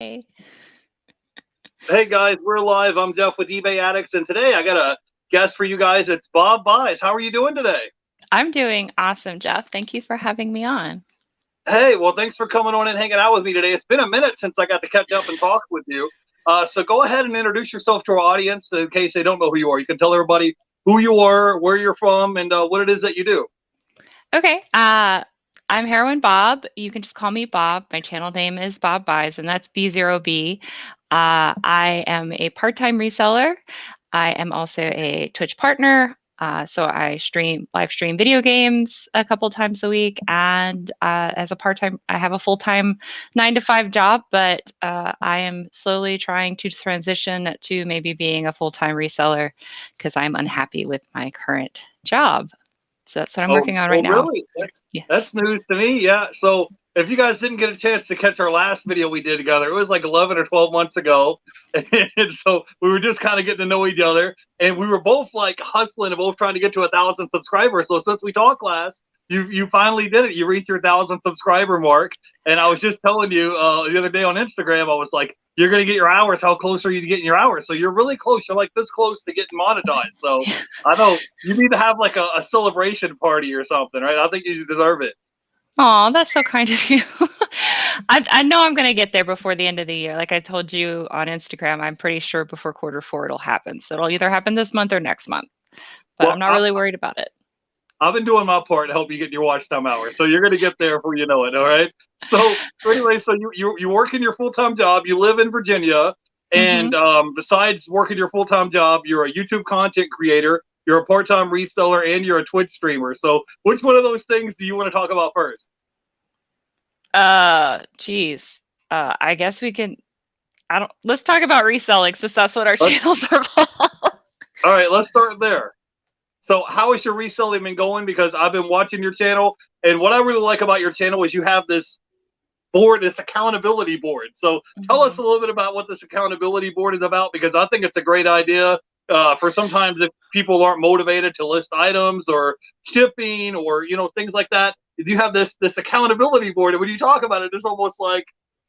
Hey, Hey guys, we're live. I'm Jeff with eBay Addicts, and today I got a guest for you guys. It's Bob Buys. How are you doing today? I'm doing awesome, Jeff. Thank you for having me on. Hey, well, thanks for coming on and hanging out with me today. It's been a minute since I got to catch up and talk with you. So go ahead and introduce yourself to our audience in case they don't know who you are. You can tell everybody who you are, where you're from, and what it is that you do. Okay, I'm Heroin Bob. You can just call me Bob. My channel name is Bob Buys, and that's B0B. I am a part-time reseller. I am also a Twitch partner. So I live stream video games a couple times a week, and as a part-time, I have a full-time 9 to 5 job, but I am slowly trying to transition to maybe being a full-time reseller because I'm unhappy with my current job. So that's what I'm Oh, working on right oh, now. really? Yes. That's news to me. Yeah. So if you guys didn't get a chance to catch our last video we did together, it was like 11 or 12 months ago, and so we were just kind of getting to know each other, and we were both like hustling and both trying to get to 1,000 subscribers. So since we talked last, you finally did it. You reached your 1,000 subscriber mark, and I was just telling you the other day on Instagram, I was like, "You're gonna get your hours. How close are you to getting your hours?" So you're really close. You're like this close to getting monetized. So I know you need to have like a celebration party or something, right? I think you deserve it. Oh, that's so kind of you. I know I'm going to get there before the end of the year. Like I told you on Instagram, I'm pretty sure before quarter 4 it'll happen. So it'll either happen this month or next month. But I'm Well, not really worried about it. I've been doing my part to help you get your watch time hours, so you're gonna get there before you know it. All right. So anyway, so you work in your full time job. You live in Virginia, Hmm. and besides working your full time job, you're a YouTube content creator. You're a part time reseller, and you're a Twitch streamer. So which one of those things do you want to talk about first? Geez. I guess we can. I don't. Let's talk about reselling since that's what our Let's, channels are called. all right, let's start there. So how has your reselling been going? Because I've been watching your channel, and what I really like about your channel is you have this board, this accountability board. So tell us Hmm. a little bit about what this accountability board is about, because I think it's a great idea. For sometimes if people aren't motivated to list items or shipping or things like that, if you have this accountability board, and when you talk about it, it's almost like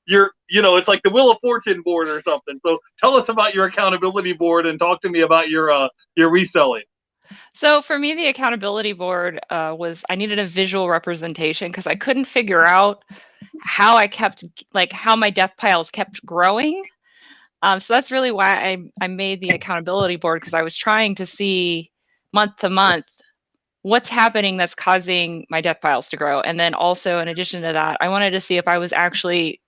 it's like the Wheel of Fortune board or something. So tell us about your accountability board and talk to me about your reselling. So for me, the accountability board was I needed a visual representation because I couldn't figure out how I kept like how my death piles kept growing. So that's really why I made the accountability board because I was trying to see month to month what's happening that's causing my death piles to grow. And then also in addition to that, I wanted to see if I was actually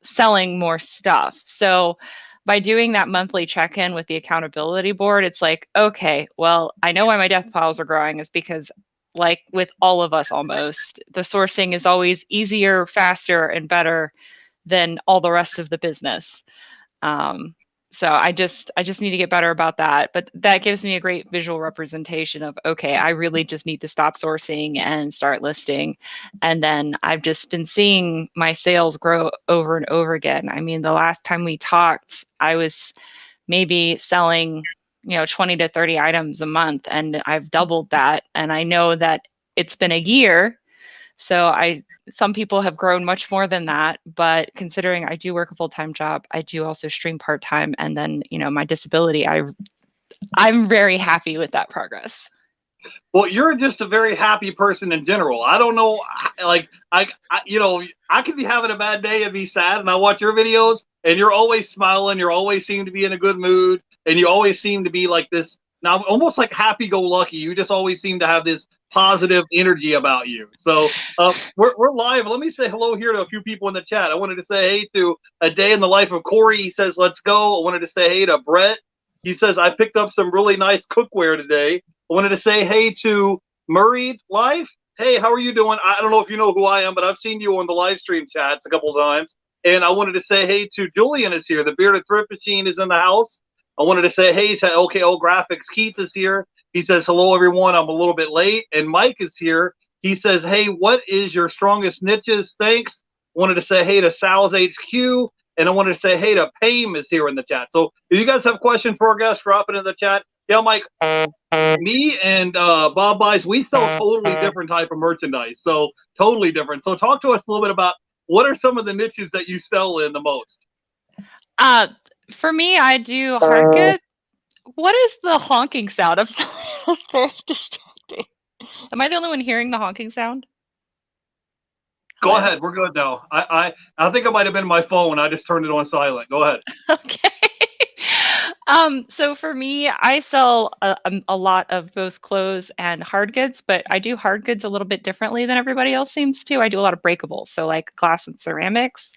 selling more stuff. So by doing that monthly check-in with the accountability board, it's like, okay, well, I know why my death piles are growing is because like with all of us almost, the sourcing is always easier, faster, and better than all the rest of the business. Um, so I just need to get better about that. But that gives me a great visual representation of okay, I really just need to stop sourcing and start listing. And then I've just been seeing my sales grow over and over again. I mean, the last time we talked, I was maybe selling 20 to 30 items a month, and I've doubled that. And I know that it's been a year, so I some people have grown much more than that, but considering I do work a full-time job, I do also stream part-time, and then, my disability, I'm very happy with that progress. Well, you're just a very happy person in general. I don't know, like I could be having a bad day and be sad, and I watch your videos, and you're always smiling. You always seem to be in a good mood, and you always seem to be like this. Now, almost like happy-go-lucky. You just always seem to have this positive energy about you. So we're live. Let me say hello here to a few people in the chat. I wanted to say hey to a day in the life of Corey. He says, "Let's go." I wanted to say hey to Brett. He says, "I picked up some really nice cookware today." I wanted to say hey to Murray's Life. Hey, how are you doing? I don't know if you know who I am, but I've seen you on the live stream chats a couple of times. And I wanted to say hey to Julian is here. The Bearded Thrift Machine is in the house. I wanted to say hey to LKO Graphics. Keith is here. He says, hello, everyone. I'm a little bit late. And Mike is here. He says, hey, what is your strongest niches? Thanks. I wanted to say hey to Sal's HQ. And I wanted to say hey to Pame is here in the chat. So if you guys have questions for our guests, drop it in the chat. Yeah, Mike, me and Bob Buys, we sell totally different type of merchandise. So totally different. So talk to us a little bit about what are some of the niches that you sell in the most? Uh, for me, I do hard goods. What is the honking sound? I'm sorry, that's very distracting. Am I the only one hearing the honking sound? Go Hello? ahead. We're good now. I think it might have been my phone. I just turned it on silent. Go ahead. Okay. So for me, I sell a lot of both clothes and hard goods, but I do hard goods a little bit differently than everybody else seems to. I do a lot of breakables, so like glass and ceramics.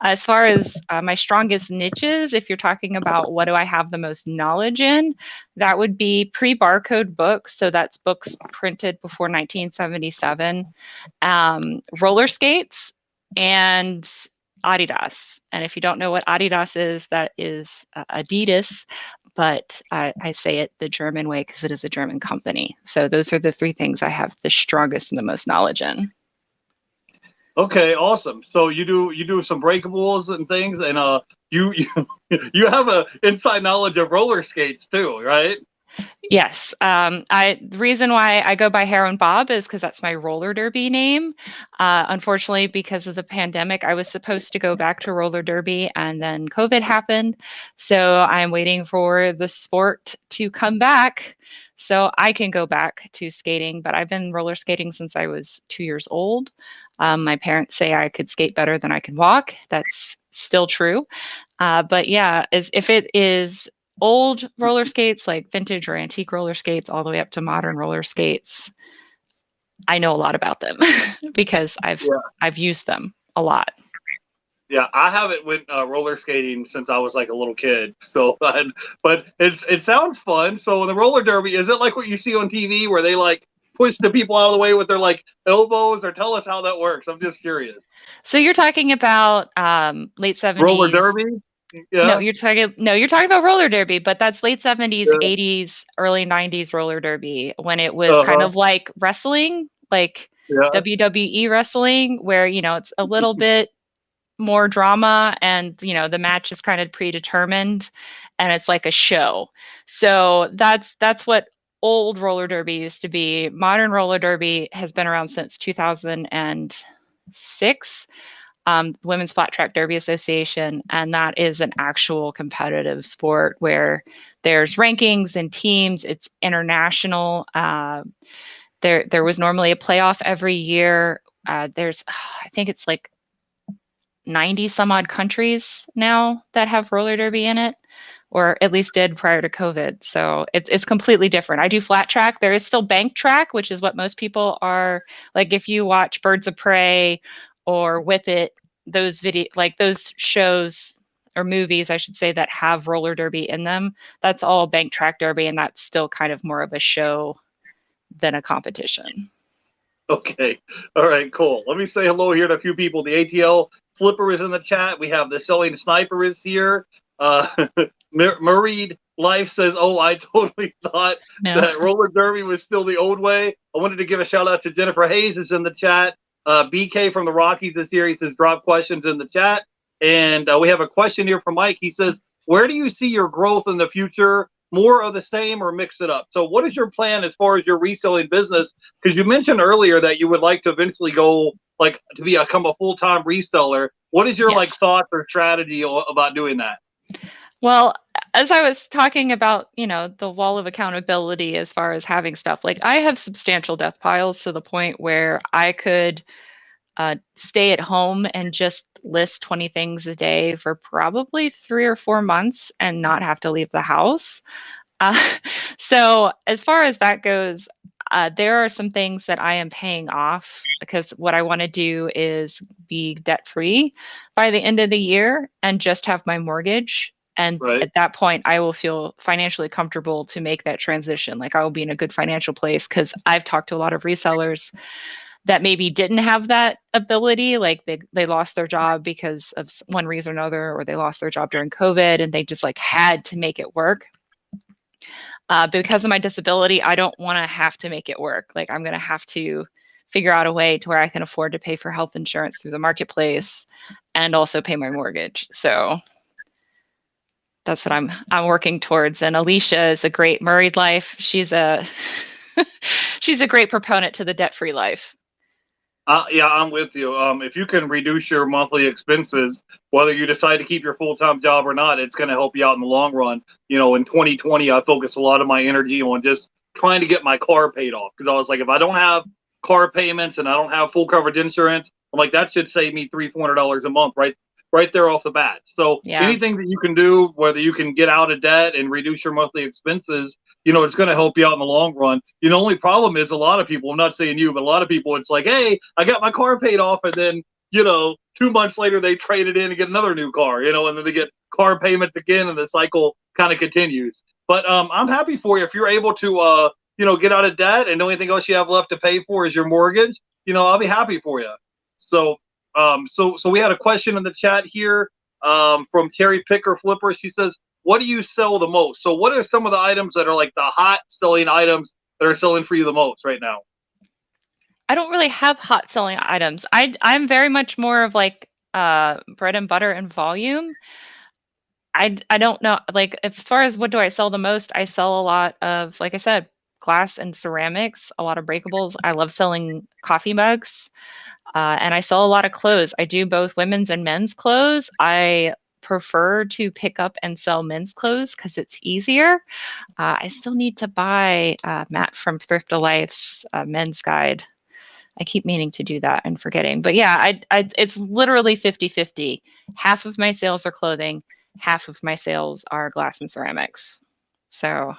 As far as my strongest niches, if you're talking about what do I have the most knowledge in, that would be pre-barcode books. So that's books printed before 1977, roller skates, and Adidas. And if you don't know what Adidas is, that is Adidas, but I say it the German way because it is a German company. So those are the three things I have the strongest and the most knowledge in. Okay, awesome. So you do some breakables and things, and you have a inside knowledge of roller skates too, right? Yes. The reason why I go by Heron Bob is because that's my roller derby name. Unfortunately, because of the pandemic, I was supposed to go back to roller derby and then COVID happened. So I'm waiting for the sport to come back so I can go back to skating. But I've been roller skating since I was 2 years old. My parents say I could skate better than I can walk. That's still true. But yeah, if it is old roller skates, like vintage or antique roller skates, all the way up to modern roller skates, I know a lot about them because Yeah. I've used them a lot. Yeah, I haven't went roller skating since I was like a little kid. So, but it sounds fun. So the roller derby, is it like what you see on TV where they like push the people out of the way with their like elbows? Or tell us how that works. I'm just curious. So you're talking about late Roller 70s. derby? Yeah. You're talking about roller derby, but that's late 70s, Yeah. 80s, early 90s roller derby when it was kind Uh-huh. of like wrestling, like Yeah. WWE wrestling, where it's a little bit more drama and the match is kind of predetermined and it's like a show. So that's what old roller derby used to be. Modern roller derby has been around since 2006, Women's Flat Track Derby Association, and that is an actual competitive sport where there's rankings and teams. It's international. There was normally a playoff every year. There's I think it's like 90 some odd countries now that have roller derby in it, or at least did prior to COVID. So it's completely different. I do flat track. There is still bank track, which is what most people are like. If you watch Birds of Prey or Whip It, those shows or movies, I should say, that have roller derby in them, that's all bank track derby, and that's still kind of more of a show than a competition. Okay. All right, cool. Let me say hello here to a few people. The ATL Flipper is in the chat. We have the Selling Sniper is here. Mareed Life says, oh, I totally thought No. that roller derby was still the old way. I wanted to give a shout out to Jennifer Hayes is in the chat. BK from the Rockies is here. He says, drop questions in the chat. And we have a question here from Mike. He says, where do you see your growth in the future? More of the same or mix it up? So what is your plan as far as your reselling business? Because you mentioned earlier that you would like to eventually go like to become a full-time reseller. What is your like Yes. thoughts or strategy about doing that? Well, as I was talking about, the wall of accountability as far as having stuff, like I have substantial death piles to the point where I could stay at home and just list 20 things a day for probably 3 or 4 months and not have to leave the house. Uh, so, as far as that goes, there are some things that I am paying off because what I want to do is be debt free by the end of the year and just have my mortgage. And Right. at that point, I will feel financially comfortable to make that transition. Like I will be in a good financial place because I've talked to a lot of resellers that maybe didn't have that ability. Like they lost their job because of one reason or another, or they lost their job during COVID and they just like had to make it work. Because of my disability, I don't want to have to make it work. Like I'm going to have to figure out a way to where I can afford to pay for health insurance through the marketplace and also pay my mortgage. So that's what I'm working towards. And Alicia is a great married life. She's a she's a great proponent to the debt-free life. Yeah, I'm with you. If you can reduce your monthly expenses, whether you decide to keep your full-time job or not, it's going to help you out in the long run. You know, in 2020, I focused a lot of my energy on just trying to get my car paid off because I was like, if I don't have car payments and I don't have full coverage insurance, I'm like, that should save me $300-400 a month, right there off the bat. So Yeah. anything that you can do, whether you can get out of debt and reduce your monthly expenses, you know, it's going to help you out in the long run. You know, only problem is a lot of people, I'm not saying you, but a lot of people, it's like, hey, I got my car paid off. And then, you know, 2 months later, they trade it in and get another new car, you know, and then they get car payments again and the cycle kind of continues. But I'm happy for you. If you're able to, you know, get out of debt and the only thing else you have left to pay for is your mortgage, you know, I'll be happy for you. So, so we had a question in the chat here from Terry Picker Flipper. She says, what do you sell the most? So what are some of the items that are like the hot selling items that are selling for you the most right now? I don't really have hot selling items. I'm very much more of like bread and butter and volume. I don't know, like, as far as what do I sell the most, I sell a lot of, like I said, glass and ceramics, a lot of breakables. I love selling coffee mugs, and I sell a lot of clothes. I do both women's and men's clothes. I prefer to pick up and sell men's clothes because it's easier. I still need to buy Matt from Thrift of Life's men's guide. I keep meaning to do that and forgetting. But yeah, it's literally 50-50. Half of my sales are clothing, half of my sales are glass and ceramics. So,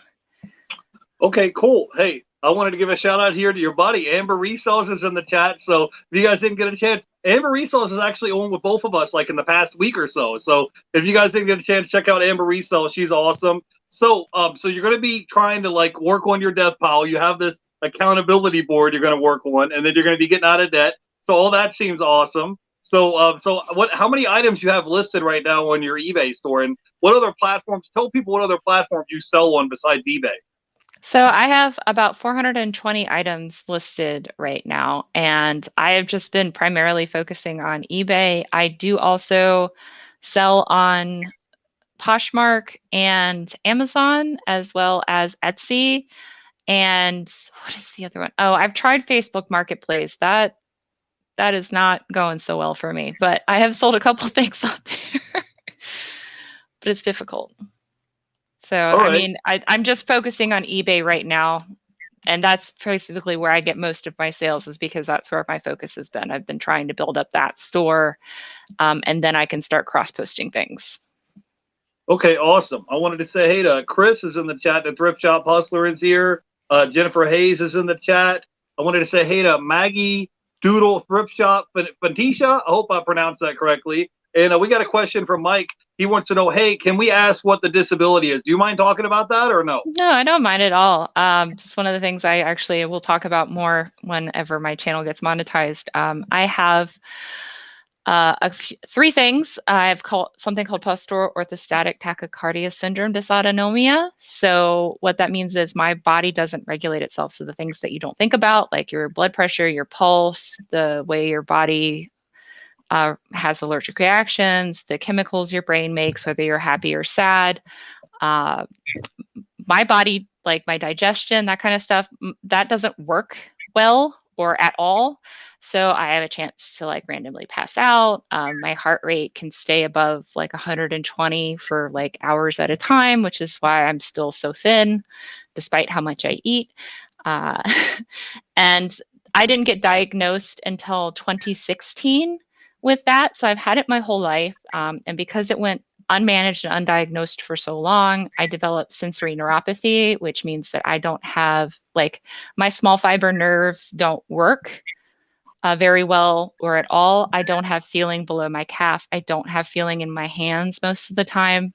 Okay, cool. Hey, I wanted to give a shout out here to your buddy. Amber Resells is in the chat. So if you guys didn't get a chance, Amber Resells is actually on with both of us like in the past week or so. So if you guys didn't get a chance, check out Amber Resells. She's awesome. So so you're gonna be trying to like work on your death pile. You have this accountability board you're gonna work on, and then you're gonna be getting out of debt. So all that seems awesome. So so what how many items you have listed right now on your eBay store, and what other platforms, tell people what other platforms you sell on besides eBay. so I have about 420 items listed right now, and I have just been primarily focusing on eBay. I do also sell on Poshmark and Amazon as well as Etsy. And what is the other one? Oh, I've tried Facebook Marketplace. That is not going so well for me, but I have sold a couple things on there. But it's difficult. So, All I right. mean, I'm just focusing on eBay right now, and that's basically where I get most of my sales is because that's where my focus has been. I've been trying to build up that store, and then I can start cross-posting things. Okay, awesome. I wanted to say hey to Chris is in the chat. The Thrift Shop Hustler is here. Jennifer Hayes is in the chat. I wanted to say hey to Maggie Doodle Thrift Shop Fantisha. I hope I pronounced that correctly. And we got a question from Mike. He wants to know, hey, can we ask what the disability is? Do you mind talking about that or no? No, I don't mind at all. It's one of the things I actually will talk about more whenever my channel gets monetized. I have three things. I've called something called postural orthostatic tachycardia syndrome dysautonomia. So what that means is my body doesn't regulate itself. So the things that you don't think about, like your blood pressure, your pulse, the way your body has allergic reactions, the chemicals your brain makes, whether you're happy or sad. Uh, my body, like my digestion, that kind of stuff, that doesn't work well or at all. So I have a chance to like randomly pass out. My heart rate can stay above like 120 for like hours at a time, which is why I'm still so thin, despite how much I eat. Uh, and I didn't get diagnosed until 2016 with that. So I've had it my whole life. And because it went unmanaged and undiagnosed for so long, I developed sensory neuropathy, which means that I don't have, like, my small fiber nerves don't work very well or at all. I don't have feeling below my calf. I don't have feeling in my hands most of the time.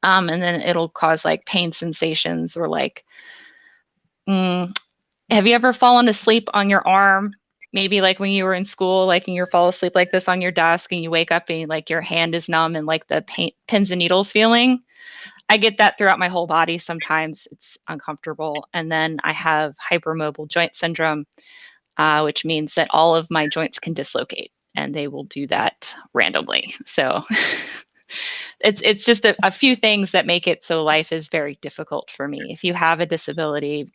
And then it'll cause like pain sensations or like, have you ever fallen asleep on your arm? Maybe like when you were in school, like and you fall asleep like this on your desk and you wake up and like your hand is numb and like the pins and needles feeling. I get that throughout my whole body. Sometimes it's uncomfortable. And then I have hypermobile joint syndrome, which means that all of my joints can dislocate and they will do that randomly. So it's just a few things that make it so life is very difficult for me. If you have a disability,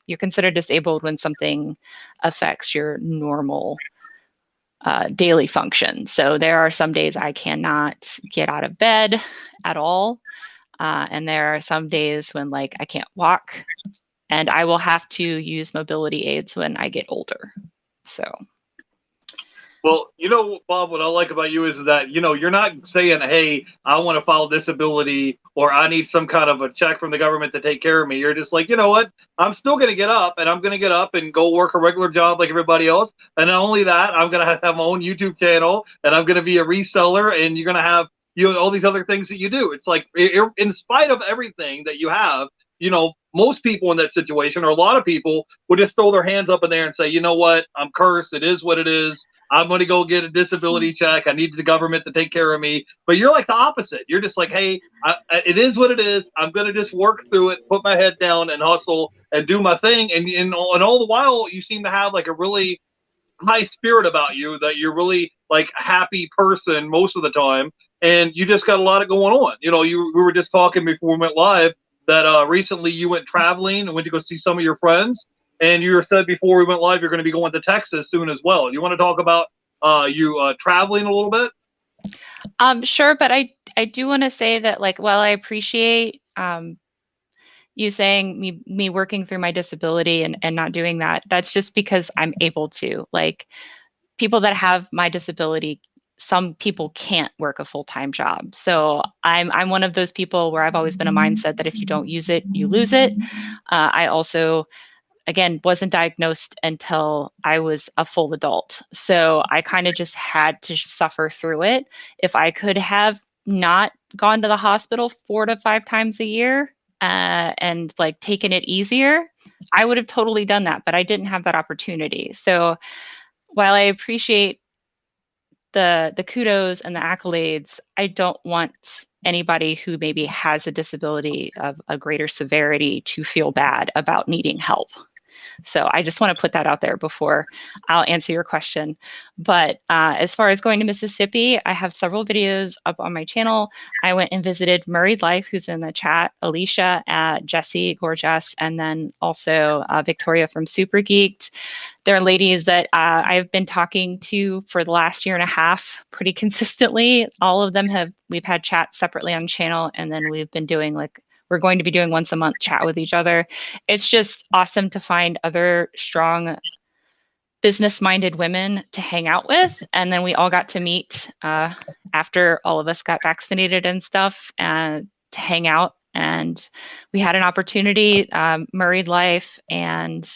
you're considered disabled when something affects your normal daily function. So there are some days I cannot get out of bed at all. And there are some days when like I can't walk, and I will have to use mobility aids when I get older. So. Well, Bob, what I like about you is that, you're not saying, hey, I want to file disability or I need some kind of a check from the government to take care of me. You're just like, you know what? I'm still going to get up, and I'm going to get up and go work a regular job like everybody else. And not only that, I'm going to have my own YouTube channel, and I'm going to be a reseller, and you're going to have, all these other things that you do. It's like, in spite of everything that you have, most people in that situation, or a lot of people, would just throw their hands up in there and say, you know what? I'm cursed. It is what it is. I'm going to go get a disability check. I need the government to take care of me. But you're like the opposite. You're just like, hey, it is what it is. I'm going to just work through it, put my head down and hustle and do my thing. And all the while, you seem to have like a really high spirit about you, that you're really like a happy person most of the time. And you just got a lot of going on. We were just talking before we went live that recently you went traveling and went to go see some of your friends. And you said before we went live, you're going to be going to Texas soon as well. You want to talk about you traveling a little bit? Sure, but I do want to say that, like, while I appreciate you saying me working through my disability and not doing that, that's just because I'm able to. Like, people that have my disability, some people can't work a full-time job. So I'm one of those people where I've always been a mindset that if you don't use it, you lose it. I also, again, wasn't diagnosed until I was a full adult. So I kind of just had to suffer through it. If I could have not gone to the hospital 4 to 5 times a year and like taken it easier, I would have totally done that, but I didn't have that opportunity. So while I appreciate the kudos and the accolades, I don't want anybody who maybe has a disability of a greater severity to feel bad about needing help. So I just want to put that out there before I'll answer your question. But as far as going to Mississippi, I have several videos up on my channel. I went and visited Murrayed Life, who's in the chat, Alicia, Jessie, Gorgeous, and then also Victoria from Super Geeked. They're ladies that I've been talking to for the last year and a half pretty consistently. All of them we've had chats separately on channel, and then we've been doing we're going to be doing once a month chat with each other. It's just awesome to find other strong business-minded women to hang out with. And then we all got to meet after all of us got vaccinated and stuff, and to hang out. And we had an opportunity, Murrayed Life and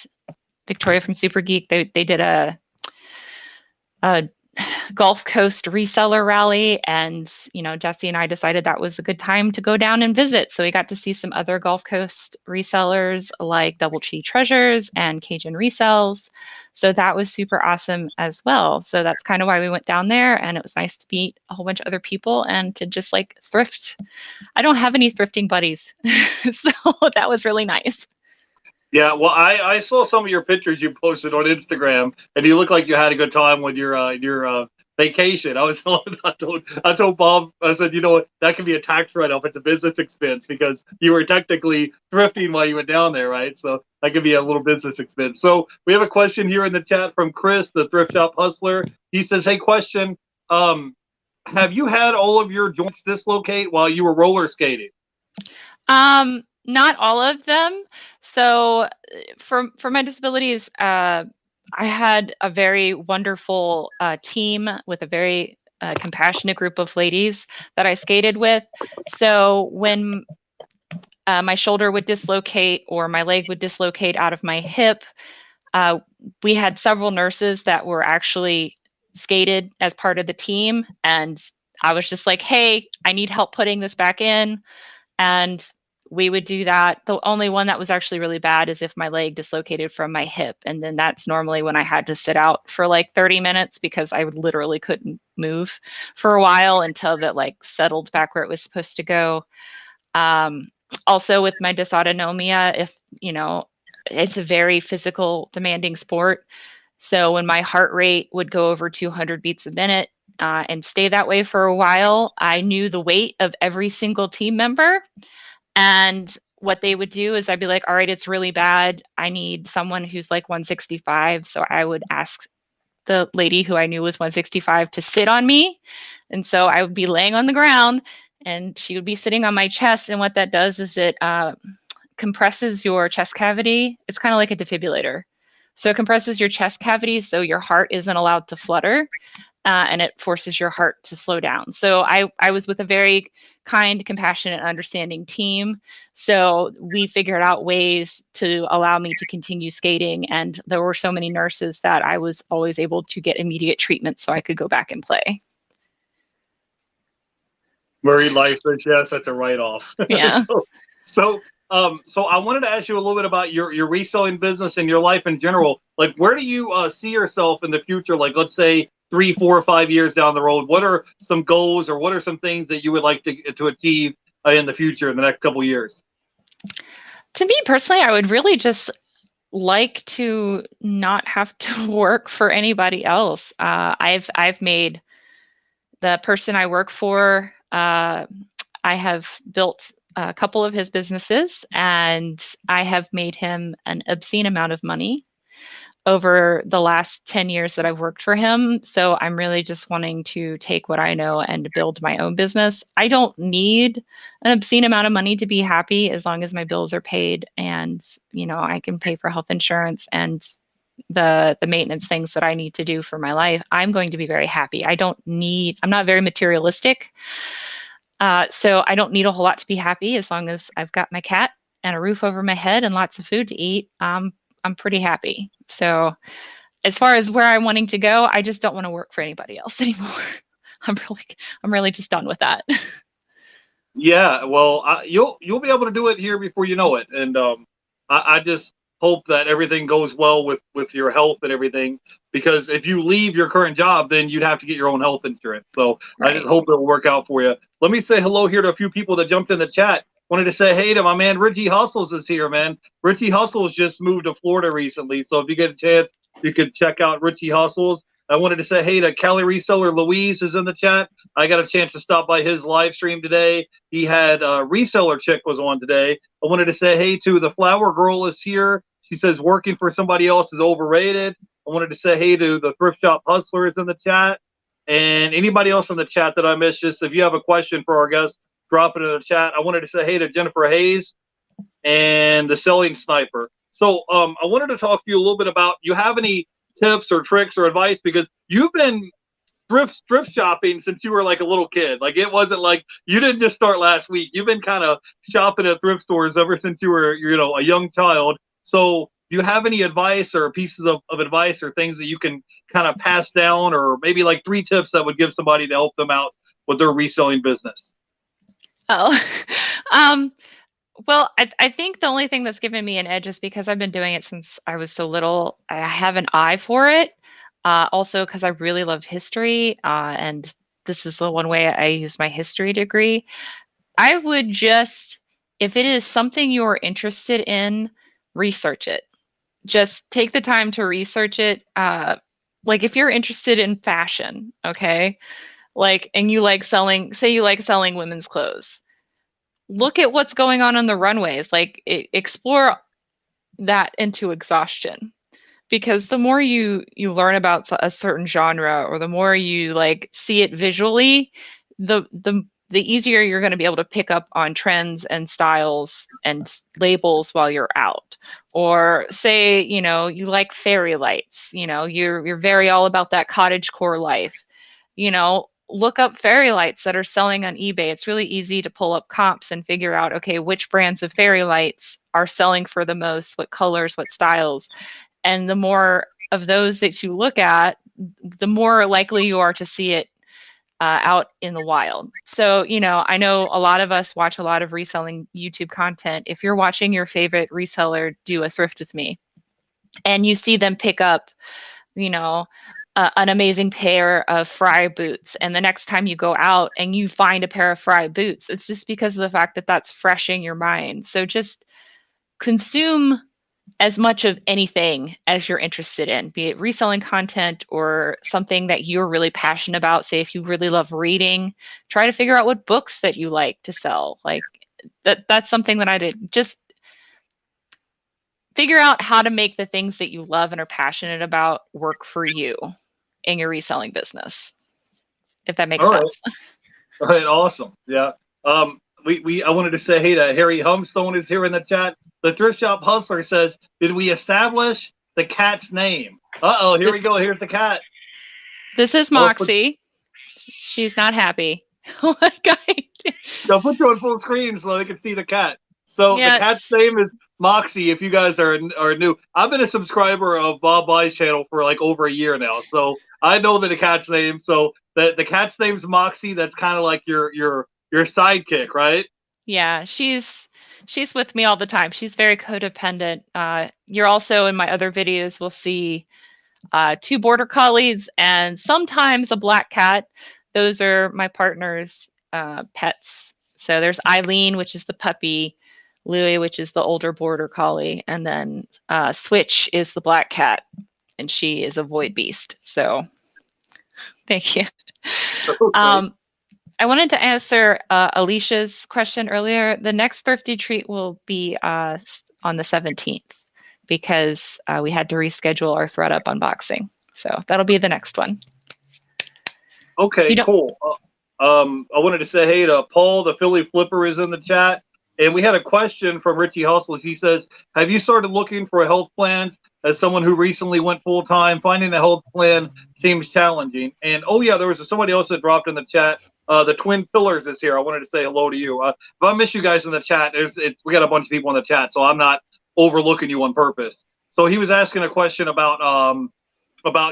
Victoria from Super Geek, they did a Gulf Coast reseller rally, and Jessie and I decided that was a good time to go down and visit. So we got to see some other Gulf Coast resellers like Double Tree Treasures and Cajun Resells. So that was super awesome as well. So that's kind of why we went down there, and it was nice to meet a whole bunch of other people and to just like thrift. I don't have any thrifting buddies, so that was really nice. Yeah, well, I saw some of your pictures you posted on Instagram, and you look like you had a good time with your vacation. I told Bob, I said, that can be a tax write-off. It's a business expense because you were technically thrifting while you went down there, right? So that could be a little business expense. So we have a question here in the chat from Chris, the Thrift Shop Hustler. He says, "Hey, question: have you had all of your joints dislocate while you were roller skating?" Not all of them. So for my disabilities, I had a very wonderful team with a very compassionate group of ladies that I skated with. So when my shoulder would dislocate or my leg would dislocate out of my hip, we had several nurses that were actually skated as part of the team. And I was just like, hey, I need help putting this back in. And we would do that. The only one that was actually really bad is if my leg dislocated from my hip. And then that's normally when I had to sit out for like 30 minutes because I literally couldn't move for a while until that like settled back where it was supposed to go. Also with my dysautonomia, if, it's a very physical demanding sport. So when my heart rate would go over 200 beats a minute and stay that way for a while, I knew the weight of every single team member. And what they would do is I'd be like, all right, it's really bad. I need someone who's like 165. So I would ask the lady who I knew was 165 to sit on me. And so I would be laying on the ground and she would be sitting on my chest. And what that does is it compresses your chest cavity. It's kind of like a defibrillator. So it compresses your chest cavity so your heart isn't allowed to flutter. And it forces your heart to slow down. So I was with a very kind, compassionate, understanding team. So we figured out ways to allow me to continue skating. And there were so many nurses that I was always able to get immediate treatment so I could go back and play. Very life, yes, that's a write-off. Yeah. So I wanted to ask you a little bit about your reselling business and your life in general. Like, where do you see yourself in the future? Like, let's say 3, 4, or 5 years down the road. What are some goals, or what are some things that you would like to achieve in the future in the next couple of years? To me personally, I would really just like to not have to work for anybody else. I've made the person I work for. I have built a couple of his businesses, and I have made him an obscene amount of money over the last 10 years that I've worked for him. So I'm really just wanting to take what I know and build my own business. I don't need an obscene amount of money to be happy, as long as my bills are paid and, I can pay for health insurance and the maintenance things that I need to do for my life. I'm going to be very happy. I'm not very materialistic. So I don't need a whole lot to be happy. As long as I've got my cat and a roof over my head and lots of food to eat, I'm pretty happy. So as far as where I'm wanting to go, I just don't want to work for anybody else anymore. I'm really just done with that. Yeah, well, you'll be able to do it here before you know it, and I just hope that everything goes well with your health and everything. Because if you leave your current job, then you'd have to get your own health insurance. So right. I just hope it'll work out for you. Let me say hello here to a few people that jumped in the chat. Wanted to say hey to my man Richie Hustles is here, man. Richie Hustles just moved to Florida recently, so if you get a chance, you could check out Richie Hustles. I wanted to say hey to Cali Reseller Louise is in the chat. I got a chance to stop by his live stream today. He had Reseller Chick was on today. I wanted to say hey to the Flower Girl is here. She says working for somebody else is overrated. I wanted to say hey to the Thrift Shop Hustler is in the chat. And anybody else in the chat that I missed, just if you have a question for our guest, drop it in the chat. I wanted to say hey to Jennifer Hayes and the Selling Sniper. So I wanted to talk to you a little bit about, you have any tips or tricks or advice, because you've been thrift shopping since you were like a little kid. Like, it wasn't like you didn't just start last week. You've been kind of shopping at thrift stores ever since you were, a young child. So do you have any advice or pieces of advice or things that you can kind of pass down, or maybe like 3 tips that would give somebody to help them out with their reselling business? Oh, well, I think the only thing that's given me an edge is because I've been doing it since I was so little. I have an eye for it. Also, because I really love history, and this is the one way I use my history degree. I would just, if it is something you're interested in, research it. Just take the time to research it. Like if you're interested in fashion, okay, and you like selling, say you like selling women's clothes. Look at what's going on the runways. Explore that into exhaustion, because the more you learn about a certain genre, or the more you see it visually, the easier you're going to be able to pick up on trends and styles and labels while you're out. Or say, you like fairy lights, you're very all about that cottagecore life, look up fairy lights that are selling on eBay. It's really easy to pull up comps and figure out, okay, which brands of fairy lights are selling for the most, what colors, what styles. And the more of those that you look at, the more likely you are to see it out in the wild. So, I know a lot of us watch a lot of reselling YouTube content. If you're watching your favorite reseller do a thrift with me, and you see them pick up, an amazing pair of Fry boots, and the next time you go out and you find a pair of Fry boots, it's just because of the fact that that's fresh in your mind. So just consume as much of anything as you're interested in, be it reselling content or something that you're really passionate about. Say if you really love reading, try to figure out what books that you like to sell. that's something that I did. Just figure out how to make the things that you love and are passionate about work for you in your reselling business, if that makes All right. sense. All right. Awesome. Yeah. I wanted to say, hey, to Harry Humstone is here in the chat. The Thrift Shop Hustler says, did we establish the cat's name? Uh-oh, here we go. Here's the cat. This is Moxie. She's not happy. Oh my God. I'll put you on full screen so they can see the cat. So Yeah, the cat's name is Moxie. If you guys are new, I've been a subscriber of Bob Buy's channel for like over a year now, so I know the cat's name. So the cat's name's Moxie. That's kind of like your sidekick, right? yeah, she's with me all the time. She's very codependent. You're also in my other videos will see 2 border collies and sometimes a black cat. Those are my partner's pets. So there's Eileen, which is the puppy, Louie, which is the older border collie, and then Switch is the black cat, and she is a void beast. So thank you. Okay. I wanted to answer Alicia's question earlier. The next Thrifted Treat will be on the 17th because we had to reschedule our ThredUp unboxing. So that'll be the next one. Okay, cool. I wanted to say hey to Paul, the Philly Flipper is in the chat. And we had a question from Richie Hustles. He says, have you started looking for health plans as someone who recently went full-time? Finding a health plan seems challenging. And, oh, yeah, there was somebody else that dropped in the chat. The Twin Pillars is here. I wanted to say hello to you. If I miss you guys in the chat, we got a bunch of people in the chat, so I'm not overlooking you on purpose. So he was asking a question about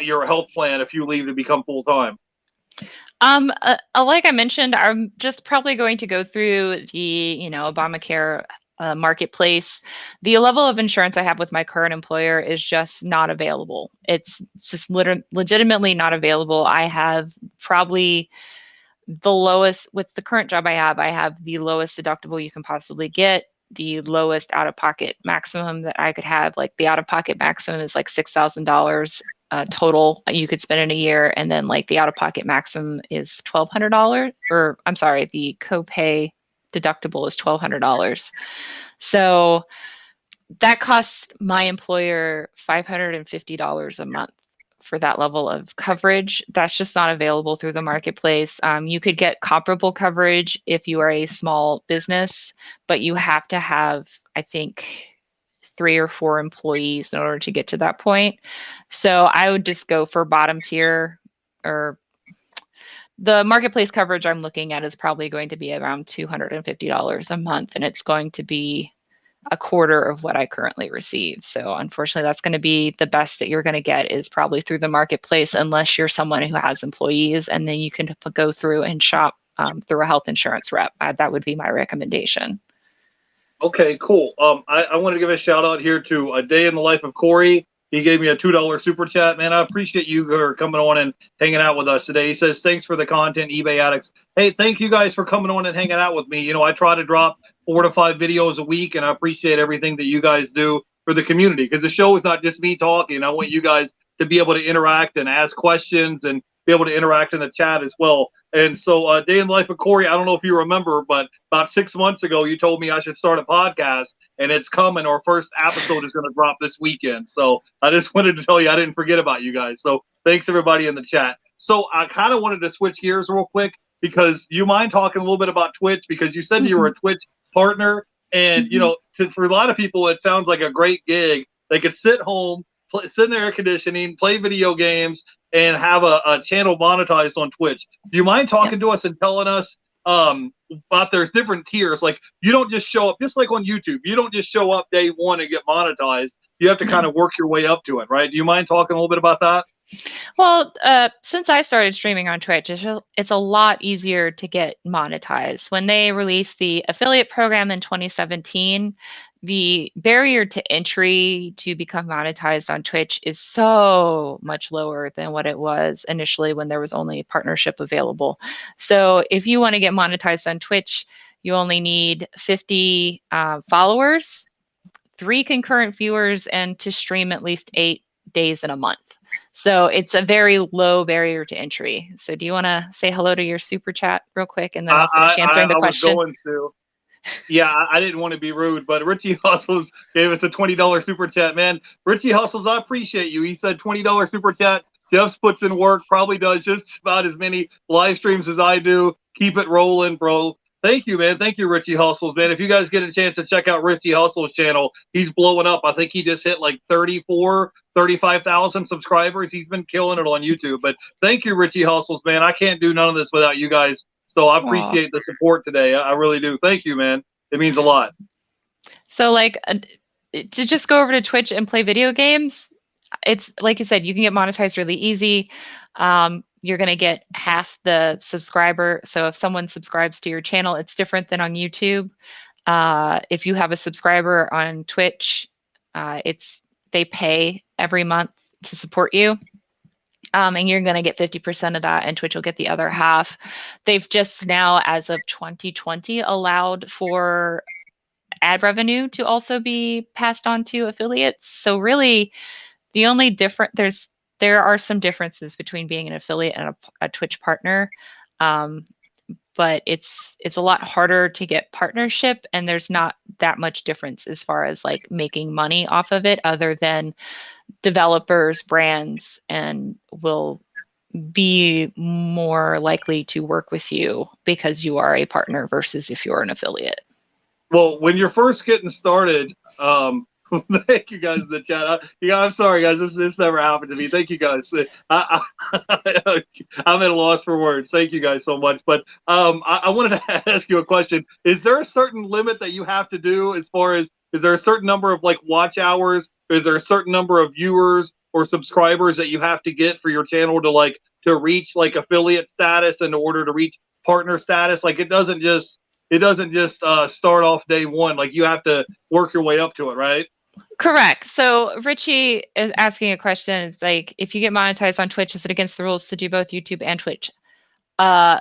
your health plan if you leave to become full-time. Like I mentioned, I'm just probably going to go through the, Obamacare marketplace. The level of insurance I have with my current employer is just not available. It's just legitimately not available. I have probably the lowest with the current job I have the lowest deductible you can possibly get, the lowest out-of-pocket maximum that I could have. Like the out-of-pocket maximum is like $6,000 total you could spend in a year, and then like the out-of-pocket maximum is $1,200, or I'm sorry, the copay deductible is $1,200. So that costs my employer $550 a month for that level of coverage. That's just not available through the marketplace. You could get comparable coverage if you are a small business, but you have to have, I think, 3 or 4 employees in order to get to that point. So I would just go for bottom tier, or the marketplace coverage I'm looking at is probably going to be around $250 a month, and it's going to be a quarter of what I currently receive. So unfortunately, that's going to be the best that you're going to get is probably through the marketplace, unless you're someone who has employees, and then you can go through and shop through a health insurance rep. That would be my recommendation. Okay, cool. I want to give a shout out here to A Day in the Life of Corey. He gave me a $2 super chat. Man, I appreciate you for coming on and hanging out with us today. He says, thanks for the content, eBay Addicts. Hey, thank you guys for coming on and hanging out with me. I try to drop 4 to 5 videos a week, and I appreciate everything that you guys do for the community, because the show is not just me talking. I want you guys to be able to interact and ask questions and be able to interact in the chat as well. And so, Day in the Life of Corey, I don't know if you remember, but about 6 months ago, you told me I should start a podcast, and it's coming. Our first episode is going to drop this weekend. So I just wanted to tell you I didn't forget about you guys. So thanks, everybody in the chat. So I kind of wanted to switch gears real quick, because you mind talking a little bit about Twitch, because you said you were a Twitch partner. And, for a lot of people, it sounds like a great gig. They could sit home, sit in their air conditioning, play video games, and have a channel monetized on Twitch. Do you mind talking to us and telling us about there's different tiers? Like, you don't just show up, just like on YouTube, you don't just show up day one and get monetized. You have to kind of work your way up to it, right? Do you mind talking a little bit about that? Well, since I started streaming on Twitch, it's a lot easier to get monetized. When they released the affiliate program in 2017, the barrier to entry to become monetized on Twitch is so much lower than what it was initially when there was only a partnership available. So if you want to get monetized on Twitch, you only need 50 followers, 3 concurrent viewers, and to stream at least 8 days in a month. So it's a very low barrier to entry. So do you want to say hello to your super chat real quick, and then I'll finish answering the question? I was going to. Yeah, I didn't want to be rude, but Richie Hustles gave us a $20 super chat, man. Richie Hustles, I appreciate you. He said $20 super chat. Jeff's puts in work, probably does just about as many live streams as I do. Keep it rolling, bro. Thank you, man. Thank you, Richie Hustles, man. If you guys get a chance to check out Richie Hustles' channel, he's blowing up. I think he just hit like 35,000 subscribers. He's been killing it on YouTube. But thank you, Richie Hustles, man. I can't do none of this without you guys. So I appreciate the support today. I really do. Thank you, man. It means a lot. So like to just go over to Twitch and play video games, it's like you said, you can get monetized really easy. You're going to get half the subscriber. So if someone subscribes to your channel, it's different than on YouTube. If you have a subscriber on Twitch, they pay every month to support you. And you're going to get 50% of that, and Twitch will get the other half. They've just now, as of 2020, allowed for ad revenue to also be passed on to affiliates. So really, the only there are some differences between being an affiliate and a Twitch partner, but it's a lot harder to get partnership, and there's not that much difference as far as like making money off of it, other than developers, brands, and will be more likely to work with you because you are a partner versus if you're an affiliate. Well, when you're first getting started, thank you guys in the chat. I'm sorry, guys. This never happened to me. Thank you guys. I'm at a loss for words. Thank you guys so much. But I wanted to ask you a question. Is there a certain limit that you have to do as far as, is there a certain number of like watch hours? Is there a certain number of viewers or subscribers that you have to get for your channel to reach like affiliate status in order to reach partner status? Like it doesn't just start off day one. Like you have to work your way up to it, right? Correct. So Richie is asking a question. It's like, if you get monetized on Twitch, is it against the rules to do both YouTube and Twitch?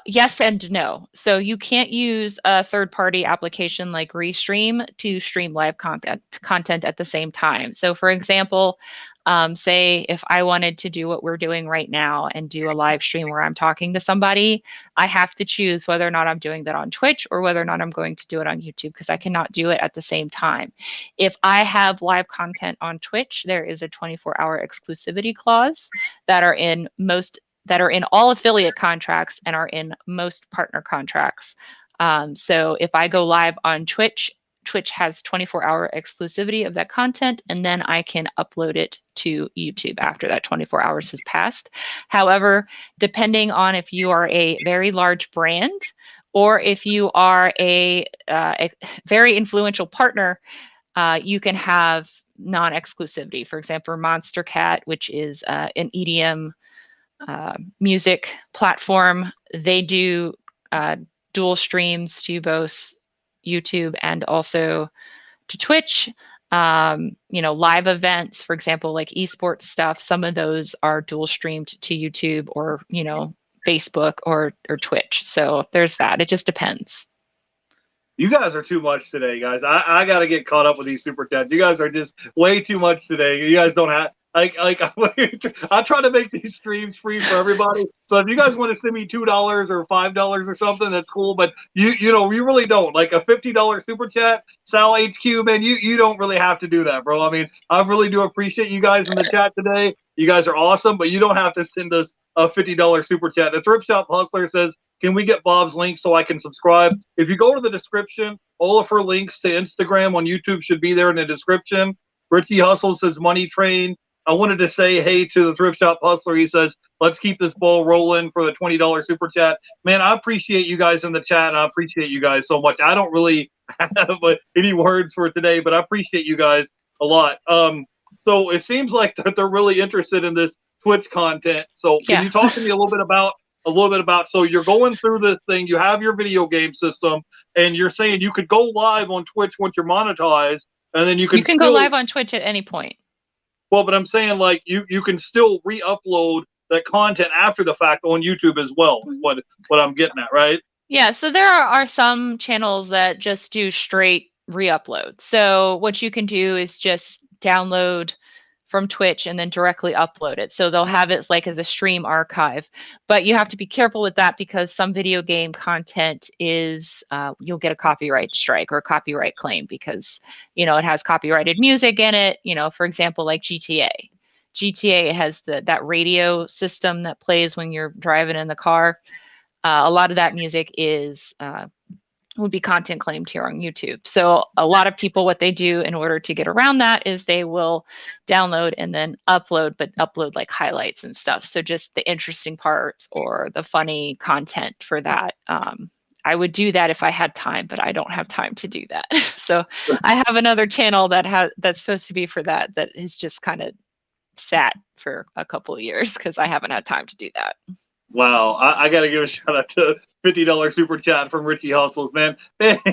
Yes and no. So you can't use a third-party application like Restream to stream live content at the same time. So for example, say if I wanted to do what we're doing right now and do a live stream where I'm talking to somebody, I have to choose whether or not I'm doing that on Twitch or whether or not I'm going to do it on YouTube, because I cannot do it at the same time. If I have live content on Twitch, there is a 24-hour exclusivity clause that are in all affiliate contracts and are in most partner contracts. So if I go live on Twitch, Twitch has 24-hour exclusivity of that content, and then I can upload it to YouTube after that 24 hours has passed. However, depending on if you are a very large brand or if you are a very influential partner, you can have non-exclusivity. For example, Monster Cat, which is an EDM music platform, they do dual streams to both YouTube and also to Twitch. Live events, for example, like esports stuff, some of those are dual streamed to YouTube or, Facebook or Twitch. So there's that. It just depends. You guys are too much today, guys. I got to get caught up with these super chats. You guys are just way too much today. You guys don't have, I try to make these streams free for everybody. So if you guys want to send me $2 or $5 or something, that's cool. But you really don't. Like a $50 super chat, Sal HQ, man, you don't really have to do that, bro. I mean, I really do appreciate you guys in the chat today. You guys are awesome, but you don't have to send us a $50 super chat. The Thrift Shop Hustler says, can we get Bob's link so I can subscribe? If you go to the description, all of her links to Instagram on YouTube should be there in the description. Richie Hustle says, Money Train. I wanted to say hey to the Thrift Shop Hustler. He says, let's keep this ball rolling for the $20 super chat. Man, I appreciate you guys in the chat, and I appreciate you guys so much. I don't really have any words for today, but I appreciate you guys a lot. So it seems like that they're really interested in this Twitch content. So can you talk to me a little bit about, so you're going through this thing, you have your video game system, and you're saying you could go live on Twitch once you're monetized, and then you can go live on Twitch at any point. Well, but I'm saying like you can still re-upload that content after the fact on YouTube as well. Is what I'm getting at, right? Yeah. So there are some channels that just do straight re-upload. So what you can do is just download from Twitch and then directly upload it. So they'll have it like as a stream archive. But you have to be careful with that because some video game content is you'll get a copyright strike or a copyright claim because it has copyrighted music in it. For example, like GTA. GTA has that radio system that plays when you're driving in the car. A lot of that music would be content claimed here on YouTube. So a lot of people, what they do in order to get around that is they will download and then upload, but upload like highlights and stuff. So just the interesting parts or the funny content for that. I would do that if I had time, but I don't have time to do that. So I have another channel that's supposed to be for that has just kind of sat for a couple of years because I haven't had time to do that. Wow, I got to give a shout out to $50 super chat from Richie Hustles, man.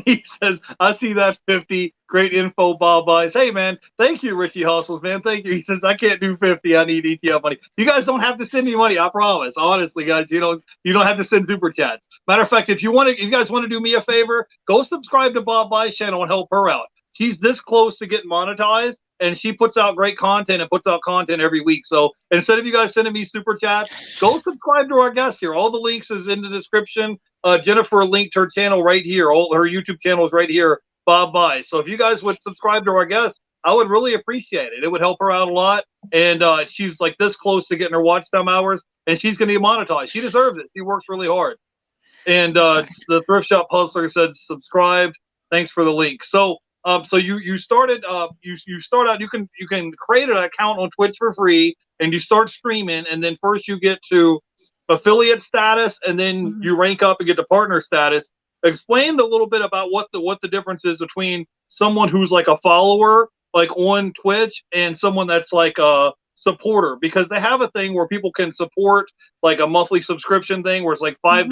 He says, I see that 50. Great info, Bob Buys. Hey, man, thank you, Richie Hustles, man. Thank you. He says, I can't do 50. I need ETF money. You guys don't have to send me money, I promise. Honestly, guys, you don't have to send super chats. Matter of fact, if you guys want to do me a favor, go subscribe to Bob Buys' channel and help her out. She's this close to getting monetized, and she puts out great content and puts out content every week. So instead of you guys sending me super chats, go subscribe to our guest here. All the links is in the description. Jennifer linked her channel right here. All her YouTube channel is right here, Bob Buys. So if you guys would subscribe to our guest, I would really appreciate it. It would help her out a lot. And she's like this close to getting her watch time hours, and she's going to be monetized. She deserves it. She works really hard. And the Thrift Shop Hustler said, subscribe. Thanks for the link. So you started you start out, you can create an account on Twitch for free and you start streaming, and then first you get to affiliate status and then you rank up and get to partner status. Explain a little bit about what the difference is between someone who's like a follower like on Twitch and someone that's like a supporter, because they have a thing where people can support like a monthly subscription thing where it's like $5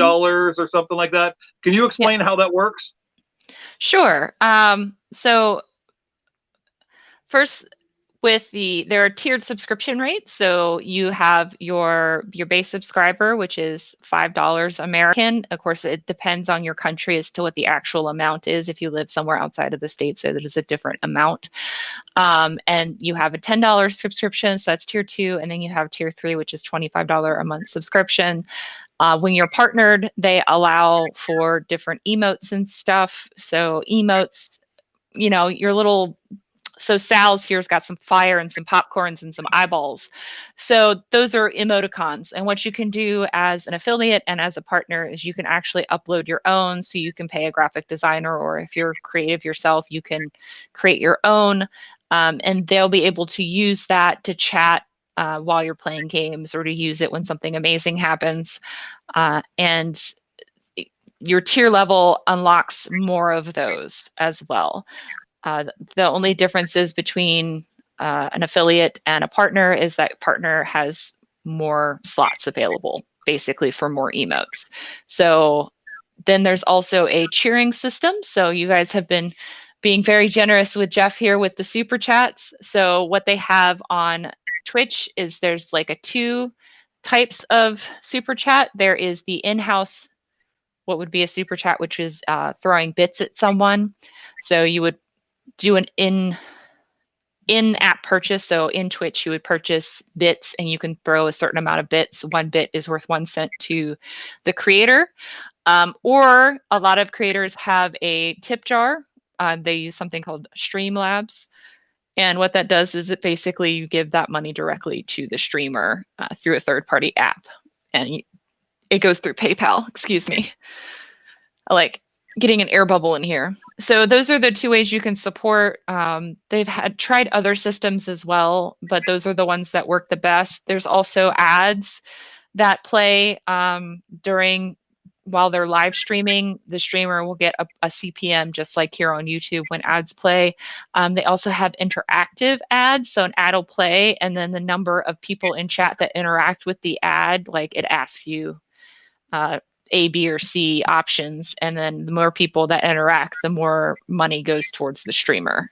or something like that. Can you explain how that works? Sure. So first, there are tiered subscription rates. So you have your base subscriber, which is $5 American. Of course, it depends on your country as to what the actual amount is. If you live somewhere outside of the States, so there's a different amount. And you have a $10 subscription, so that's tier 2, and then you have tier 3, which is $25 a month subscription. When you're partnered, they allow for different emotes and stuff. So emotes, your little. So Sal's here's got some fire and some popcorns and some eyeballs. So those are emoticons. And what you can do as an affiliate and as a partner is you can actually upload your own. So you can pay a graphic designer, or if you're creative yourself, you can create your own. And they'll be able to use that to chat while you're playing games, or to use it when something amazing happens. And your tier level unlocks more of those as well. The only differences between an affiliate and a partner is that partner has more slots available, basically, for more emotes. So then there's also a cheering system. So you guys have been being very generous with Jeff here with the super chats. So what they have on Twitch is there's like 2 types of super chat. There is the in-house, what would be a super chat, which is throwing bits at someone. So you would do an in-app purchase. So in Twitch, you would purchase bits and you can throw a certain amount of bits. 1 bit is worth 1 cent to the creator. Or a lot of creators have a tip jar. They use something called Streamlabs. And what that does is it basically you give that money directly to the streamer through a third-party app. And it goes through PayPal. Excuse me. I like getting an air bubble in here. So those are the 2 ways you can support. They've tried other systems as well, but those are the ones that work the best. There's also ads that play while they're live streaming. The streamer will get a CPM just like here on YouTube when ads play. They also have interactive ads. So an ad will play, and then the number of people in chat that interact with the ad, like it asks you A, B, or C options, and then the more people that interact, the more money goes towards the streamer,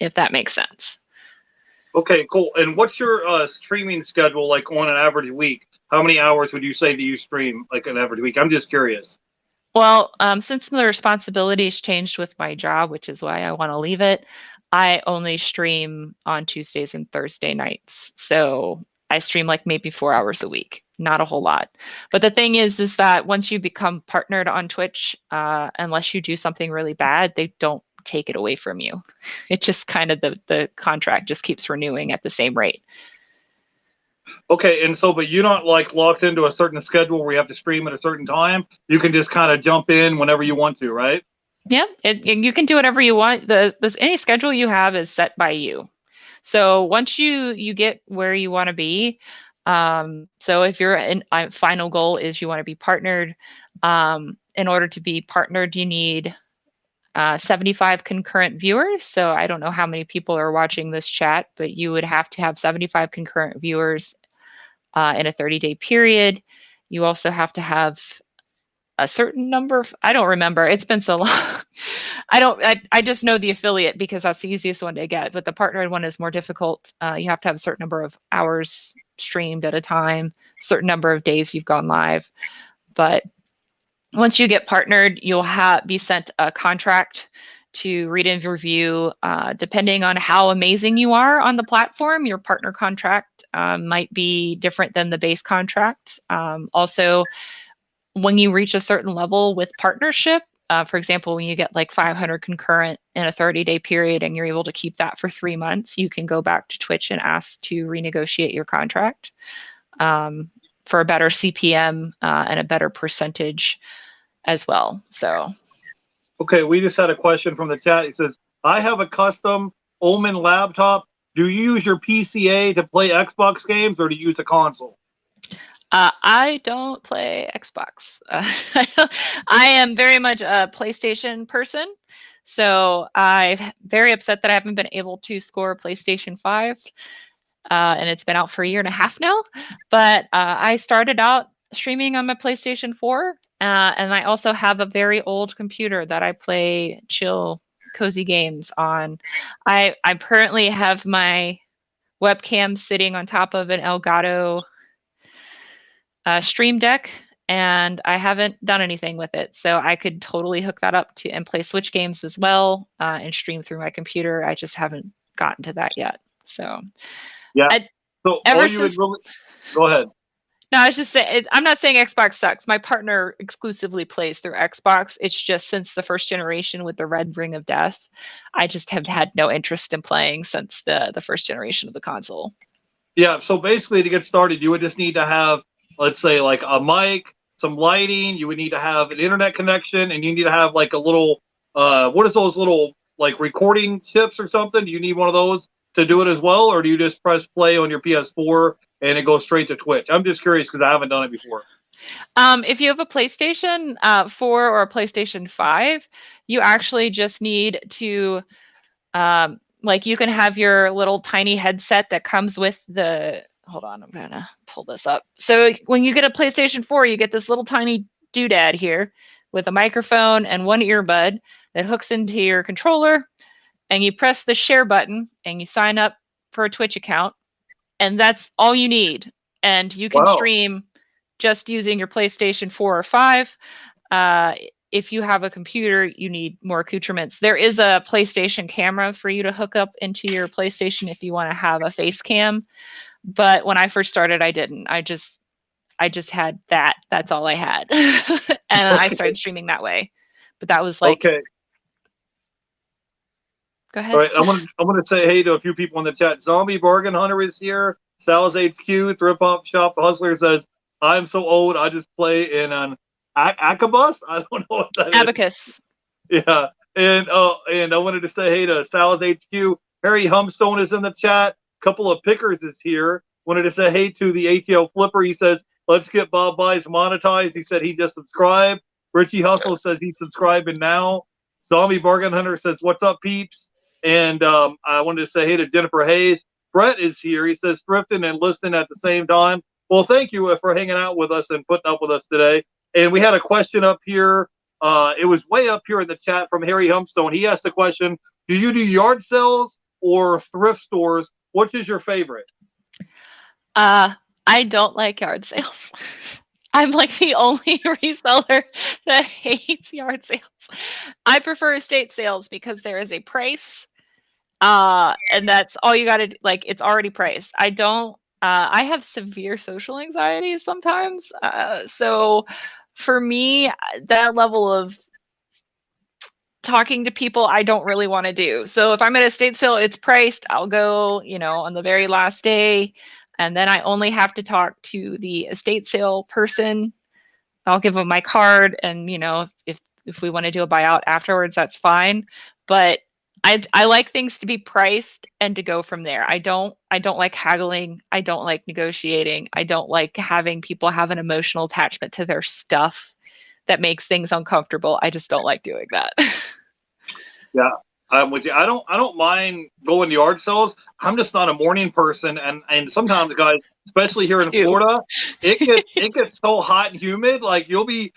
if that makes sense. Okay, cool. And what's your streaming schedule like on an average week? How many hours would you say do you stream like an average week? I'm just curious. Well, since the responsibilities changed with my job, which is why I want to leave it, I only stream on Tuesdays and Thursday nights. So I stream like maybe 4 hours a week, not a whole lot. But the thing is that once you become partnered on Twitch, unless you do something really bad, they don't take it away from you. It just kind of the contract just keeps renewing at the same rate. Okay, and so, but you're not like locked into a certain schedule where you have to stream at a certain time. You can just kind of jump in whenever you want to, right? Yeah, you can do whatever you want. Any schedule you have is set by you. So once you get where you want to be, so if your final goal is you want to be partnered, in order to be partnered, you need 75 concurrent viewers. So I don't know how many people are watching this chat, but you would have to have 75 concurrent viewers in a 30-day period. You also have to have a certain number of, I don't remember. It's been so long. I just know the affiliate because that's the easiest one to get, but the partnered one is more difficult. You have to have a certain number of hours streamed at a time, certain number of days you've gone live. But once you get partnered, you'll be sent a contract to read and review. Depending on how amazing you are on the platform, your partner contract might be different than the base contract. Also, when you reach a certain level with partnership, for example, when you get like 500 concurrent in a 30-day period and you're able to keep that for 3 months, you can go back to Twitch and ask to renegotiate your contract for a better CPM and a better percentage as well. So, okay, we just had a question from the chat. It says, I have a custom Omen laptop. Do you use your PCA to play Xbox games or do you use a console? I don't play Xbox. I am very much a PlayStation person. So I'm very upset that I haven't been able to score PlayStation 5. And it's been out for 1.5 years now. But I started out streaming on my PlayStation 4. And I also have a very old computer that I play chill, cozy games on. I currently have my webcam sitting on top of an Elgato Stream Deck, and I haven't done anything with it. So I could totally hook that up to and play Switch games as well and stream through my computer. I just haven't gotten to that yet. So yeah. So ever since, go ahead. No, I was just saying, I'm not saying Xbox sucks. My partner exclusively plays through Xbox. It's just since the first generation with the Red Ring of Death, I just have had no interest in playing since the first generation of the console. Yeah, so basically to get started, you would just need to have, let's say, like a mic, some lighting. You would need to have an internet connection, and you need to have like a little, what is those little like recording chips or something? Do you need one of those to do it as well, or do you just press play on your PS4 and it goes straight to Twitch? I'm just curious because I haven't done it before. If you have a PlayStation 4 or a PlayStation 5, you actually just need to, like you can have your little tiny headset that comes with the, hold on, I'm gonna pull this up. So when you get a PlayStation 4, you get this little tiny doodad here with a microphone and one earbud that hooks into your controller, and you press the share button and you sign up for a Twitch account, and that's all you need. And you can stream just using your PlayStation 4 or 5. If you have a computer, you need more accoutrements. There is a PlayStation camera for you to hook up into your PlayStation if you want to have a face cam. But when I first started, I didn't. I just had that. That's all I had. And I started streaming that way. But that was like, okay. Go ahead. All right, I'm gonna say hey to a few people in the chat. Zombie Bargain Hunter is here. Sal's HQ, Thrift Hop Shop Hustler says, I'm so old, I just play in an Acabus? I don't know what that Abacus. is. Yeah. And I wanted to say hey to Sal's HQ. Harry Humstone is in the chat. Couple of pickers is here. Wanted to say hey to the ATL Flipper. He says, let's get Bob Buys monetized. He said he just subscribed. Richie Hustle says he's subscribing now. Zombie Bargain Hunter says, what's up, peeps? And I wanted to say hey to Jennifer Hayes. Brett is here. He says thrifting and listening at the same time. Well, thank you for hanging out with us and putting up with us today. And we had a question up here. It was way up here in the chat from Harry Humstone. He asked the question, do you do yard sales or thrift stores? Which is your favorite? I don't like yard sales. I'm like the only reseller that hates yard sales. I prefer estate sales because there is a price And that's all you gotta, like, it's already priced. I have severe social anxiety sometimes. So for me, that level of talking to people I don't really want to do. So if I'm at a estate sale, it's priced. I'll go, on the very last day, and then I only have to talk to the estate sale person. I'll give them my card, and if we want to do a buyout afterwards, that's fine. But I like things to be priced and to go from there. I don't like haggling. I don't like negotiating. I don't like having people have an emotional attachment to their stuff that makes things uncomfortable. I just don't like doing that. Yeah, I'm with you. I don't mind going to yard sales. I'm just not a morning person, and sometimes, guys, especially here in Too. Florida, it gets so hot and humid. Like you'll be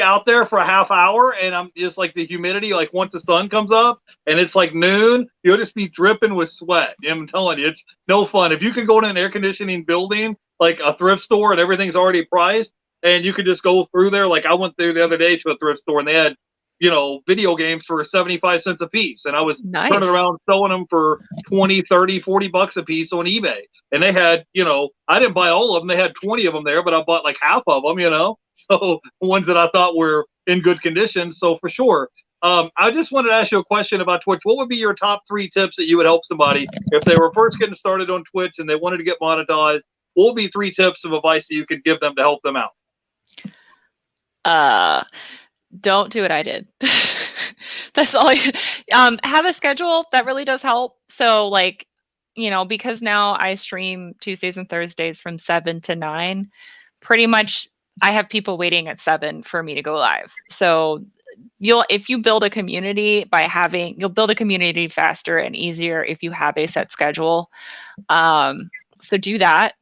out there for a half hour, and I'm just like the humidity. Like once the sun comes up and it's like noon, you'll just be dripping with sweat. I'm telling you, it's no fun. If you can go to an air conditioning building like a thrift store and everything's already priced, and you could just go through there. Like I went through the other day to a thrift store and they had video games for 75 cents a piece. And I was turning Nice. around selling them for 20, 30, 40 bucks a piece on eBay. And they had, I didn't buy all of them. They had 20 of them there, but I bought like half of them. So ones that I thought were in good condition. So for sure. I just wanted to ask you a question about Twitch. What would be your top 3 tips that you would help somebody if they were first getting started on Twitch and they wanted to get monetized? What would be 3 tips of advice that you could give them to help them out? Don't do what I did. That's all. Have a schedule. That really does help. So like, because now I stream Tuesdays and Thursdays from 7 to 9, pretty much I have people waiting at 7 for me to go live. So if you build a community you'll build a community faster and easier if you have a set schedule. So do that.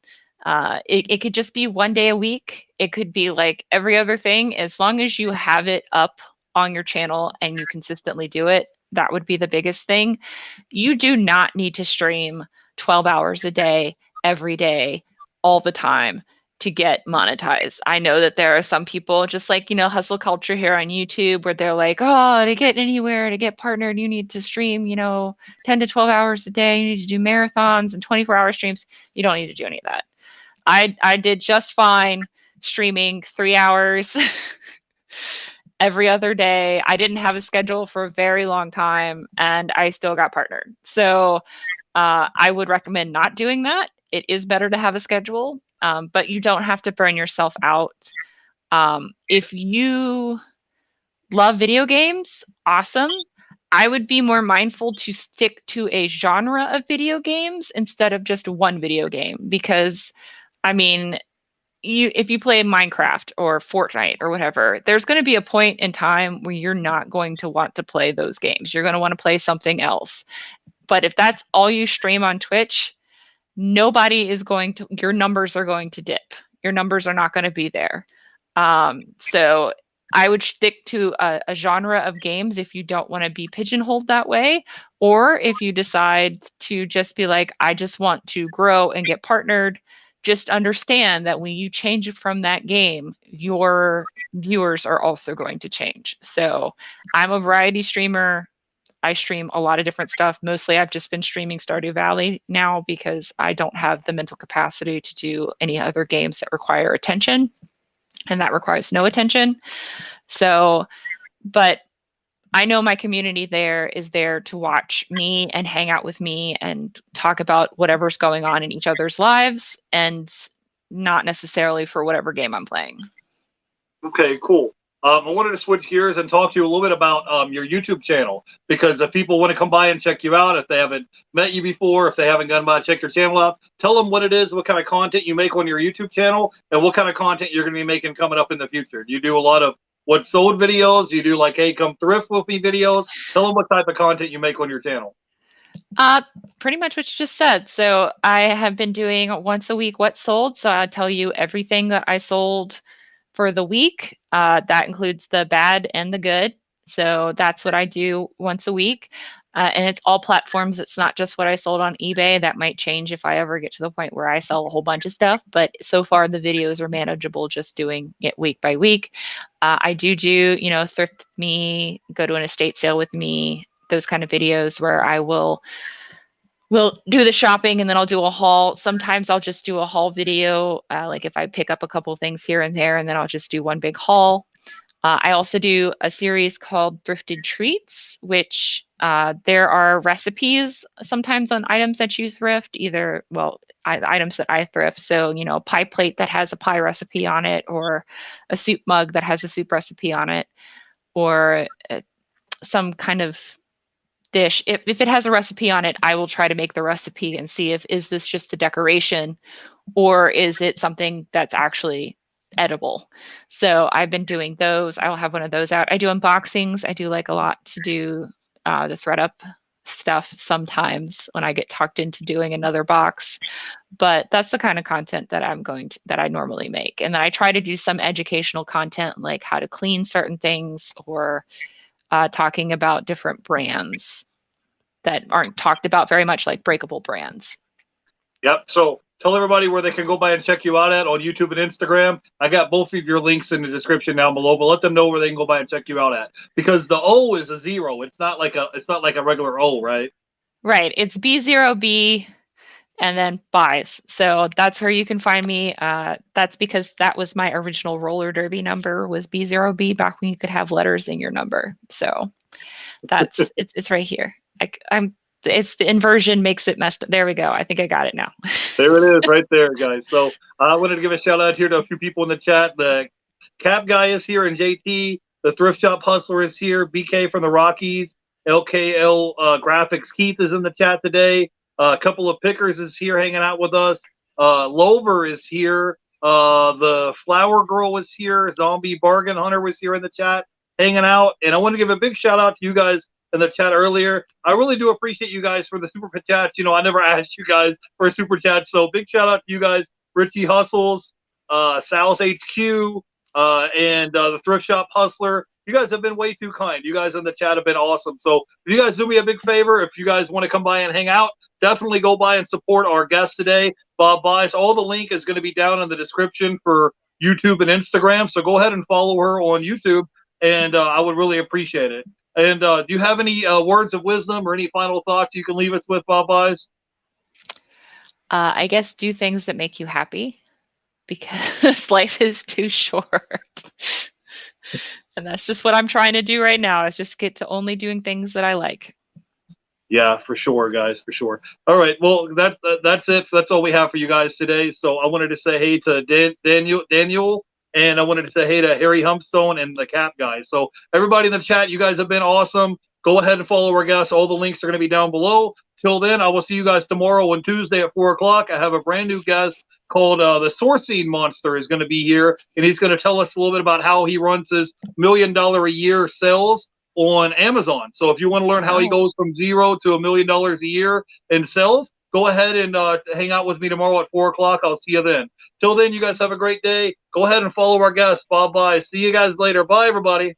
It could just be one day a week. It could be like every other thing. As long as you have it up on your channel and you consistently do it, that would be the biggest thing. You do not need to stream 12 hours a day, every day, all the time to get monetized. I know that there are some people just like, hustle culture here on YouTube where they're like, oh, to get anywhere, to get partnered, you need to stream, 10 to 12 hours a day. You need to do marathons and 24-hour streams. You don't need to do any of that. I did just fine streaming 3 hours every other day. I didn't have a schedule for a very long time, and I still got partnered. So I would recommend not doing that. It is better to have a schedule, but you don't have to burn yourself out. If you love video games, awesome. I would be more mindful to stick to a genre of video games instead of just one video game because, I mean, if you play Minecraft or Fortnite or whatever, there's going to be a point in time where you're not going to want to play those games. You're going to want to play something else. But if that's all you stream on Twitch, your numbers are going to dip. Your numbers are not going to be there. So I would stick to a genre of games if you don't want to be pigeonholed that way, or if you decide to just be like, I just want to grow and get partnered. Just understand that when you change from that game, your viewers are also going to change. So I'm a variety streamer. I stream a lot of different stuff. Mostly I've just been streaming Stardew Valley now because I don't have the mental capacity to do any other games that require attention, and that requires no attention. So, but I know my community there is there to watch me and hang out with me and talk about whatever's going on in each other's lives, and not necessarily for whatever game I'm playing. Okay, cool. I wanted to switch gears and talk to you a little bit about your YouTube channel, because if people want to come by and check you out, if they haven't met you before, if they haven't gone by and check your channel out, tell them what it is, what kind of content you make on your YouTube channel, and what kind of content you're going to be making coming up in the future. Do you do a lot of what sold videos? Do you do like, hey, come thrift with me videos? Tell them what type of content you make on your channel. Pretty much what you just said. So I have been doing once a week what sold. So I tell you everything that I sold for the week. That includes the bad and the good. So that's what I do once a week. And it's all platforms. It's not just what I sold on eBay. That might change if I ever get to the point where I sell a whole bunch of stuff. But so far, the videos are manageable just doing it week by week. I do, thrift with me, go to an estate sale with me, those kind of videos where I will we'll do the shopping and then I'll do a haul. Sometimes I'll just do a haul video, like if I pick up a couple things here and there, and then I'll just do one big haul. I also do a series called Thrifted Treats, which there are recipes sometimes on items that you thrift, either, well, items that I thrift. So, you know, a pie plate that has a pie recipe on it, or a soup mug that has a soup recipe on it, or some kind of dish. If it has a recipe on it, I will try to make the recipe and see if is this just a decoration or is it something that's actually edible. So I've been doing those. I'll have one of those out. I do unboxings. I do like a lot to do the thread up stuff sometimes when I get talked into doing another box. But that's the kind of content that that I normally make. And then I try to do some educational content like how to clean certain things, or talking about different brands that aren't talked about very much, like breakable brands. Yep. So tell everybody where they can go by and check you out at on YouTube and Instagram. I got both of your links in the description down below, but let them know where they can go by and check you out at, because the O is a 0. It's not like a regular O, right? Right. It's B0B and then buys. So that's where you can find me. That's because that was my original roller derby number, was B0B, back when you could have letters in your number. So that's it's right here. It's the inversion makes it messed up. There we go. I think I got it now. There it is right there, guys. So I wanted to give a shout out here to a few people in the chat. The Cap Guy is here, and JT. The Thrift Shop Hustler is here. BK from the Rockies. LKL Graphics Keith is in the chat today. A couple of pickers is here hanging out with us. Lover is here. The Flower Girl is here. Zombie Bargain Hunter was here in the chat hanging out. And I want to give a big shout out to you guys in the chat earlier. I really do appreciate you guys for the super chats. You know, I never asked you guys for a super chat, so big shout out to you guys. Richie Hustles, Sal's HQ, and the Thrift Shop Hustler. You guys have been way too kind. You guys in the chat have been awesome. So if you guys do me a big favor, if you guys want to come by and hang out, definitely go by and support our guest today, Bob Bice. All the link is going to be down in the description for YouTube and Instagram. So go ahead and follow her on YouTube, and I would really appreciate it. And do you have any words of wisdom or any final thoughts you can leave us with, Bob Bice? I guess do things that make you happy, because life is too short. And that's just what I'm trying to do right now, is just get to only doing things that I like. Yeah, for sure, guys, for sure. All right, well, that's it. That's all we have for you guys today. So I wanted to say hey to Daniel, and I wanted to say hey to Harry Humpstone and the Cap guys. So everybody in the chat, you guys have been awesome. Go ahead and follow our guests. All the links are going to be down below. Till then, I will see you guys tomorrow on Tuesday at 4 o'clock. I have a brand new guest called the Sourcing Monster is going to be here, and he's going to tell us a little bit about how he runs his $1 million a year sales on Amazon. So if you want to learn how he goes from 0 to $1 million a year in sales, go ahead and hang out with me tomorrow at 4 o'clock. I'll see you then. Till then, you guys have a great day. Go ahead and follow our guest, Bob Bice. See you guys later. Bye, everybody.